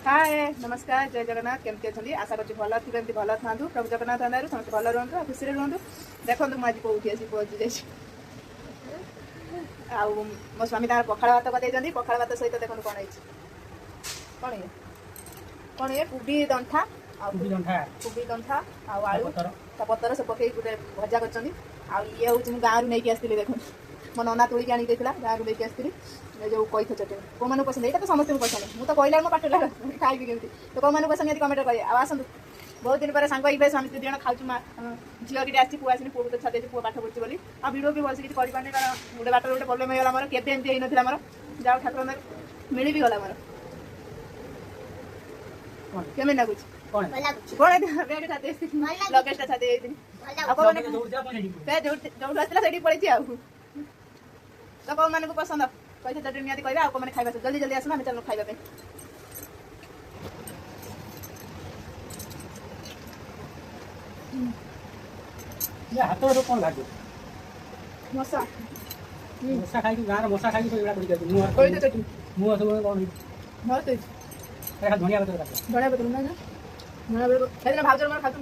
हाय नमस्कार जय जगन्नाथ केमती अच्छा आशा करছি ଭଲ ଥିବେ ଏମିତି ଭଲ ଥାନ୍ତୁ ପ୍ରଭୁ ଜଗନ୍ନାଥ ଦୟାରୁ ସମସ୍ତେ ଭଲ ରୁହନ୍ତୁ ଆଉ ଖୁସିରେ ରୁହନ୍ତୁ। ଦେଖନ୍ତୁ ମୁଁ ଆଜି କୋଉଠି ଆସି ପହଞ୍ଚି ଯାଇଛି ଆଉ ମୋ ସ୍ୱାମୀ ତାଙ୍କର ପଖାଳ ଭାତ କରିଦେଇଛନ୍ତି। ପଖାଳ ଭାତ ସହିତ ଦେଖନ୍ତୁ କ'ଣ ହେଇଛି କ'ଣ ଇଏ କୁବି ଦଣ୍ଠା ଆଉ କୁବି ଦଣ୍ଠା ଆଉ ଆଳୁ ତା ପତର ସେ ପକେଇକି ଗୋଟେ ଭଜା କରିଛନ୍ତି। ଆଉ ଇଏ ହେଉଛି ମୁଁ ଗାଁରୁ ନେଇକି ଆସିଥିଲି ଦେଖନ୍ତୁ ମୋ ନନା ତୋଳିକି ଆଣିକି ଦେଇଥିଲା ଗାଁରୁ ନେଇକି ଆସିଥିଲି ଯେଉଁ କଇଥ ଚଟଣି କେଉଁମାନଙ୍କୁ ପସନ୍ଦ ଏଇଟା ତ ସମସ୍ତଙ୍କୁ ପସନ୍ଦ ମୁଁ ତ କହିଲା ମୋ ପାଟିରେ ଖାଇବି କେମିତି ତ କେଉଁମାନଙ୍କୁ ପସନ୍ଦ ଯଦି କମେଣ୍ଟ କହିବେ। ଆଉ ଆସନ୍ତୁ ବହୁତ ଦିନ ପରେ ସାଙ୍ଗ ହେଇକି ସ୍ୱାମୀ ଦୁଇ ଜଣ ଖାଉଛୁ ମା ଝିଅ କିଟେ ଆସିଛି ପୁଅ ଆସିନି ପୁଅକୁ ତ ଛାଡ଼ିଦେଇଛି ପୁଅ ପାଠ ପଢ଼ୁଛି ବୋଲି ଆଉ ଭିଡ଼ିଓ ବି ଭଲସେ କିଛି କରିପାରୁନି କାରଣ ଗୋଟେ ବାଟରେ ଗୋଟେ ପ୍ରୋବ୍ଲେମ୍ ହେଇଗଲା ମୋର କେବେ ଏମିତି ହେଇନଥିଲା ମୋର ଯାହା ଠାକୁର ମିଳି ବି ଗଲା ମୋର କେମିତି ଲାଗୁଛି ଲଗେଜଟା ଛାଡ଼ି ଦେଇଥିଲି ଆଉ ଯେଉଁଠୁ ଆସିଥିଲା ସେଇଠି ପଳେଇଛି ଆଉ ତ କେଉଁମାନଙ୍କୁ ପସନ୍ଦ କଇଥ ଚଟଣି ନିହାତି କହିବେ ଆଉ କେଉଁମାନେ ଖାଇବା ଜଲ୍ଦି ଜଲ୍ଦି ଆସନ୍ତୁ ଆମେ ଚାଲୁ ଖାଇବା ପାଇଁ। ହାତରୁ କ'ଣ ଲାଗେ ମଶା ମଶା ଖାଇକି ଗାଁର ମଶା ଖାଇକି ସବୁ ଏଗୁଡ଼ା କରିକି କଇଥ ଚଟଣି ମୁଁ ସବୁ କ'ଣ ଭଲ ତ ଧଣିଆ ପତ୍ର ଧଣିଆ ପତ୍ର ନା ଧଣିଆ ପତ୍ର ସେଦିନ ଭାଉଜର ମୋର ଖାଉଛୁ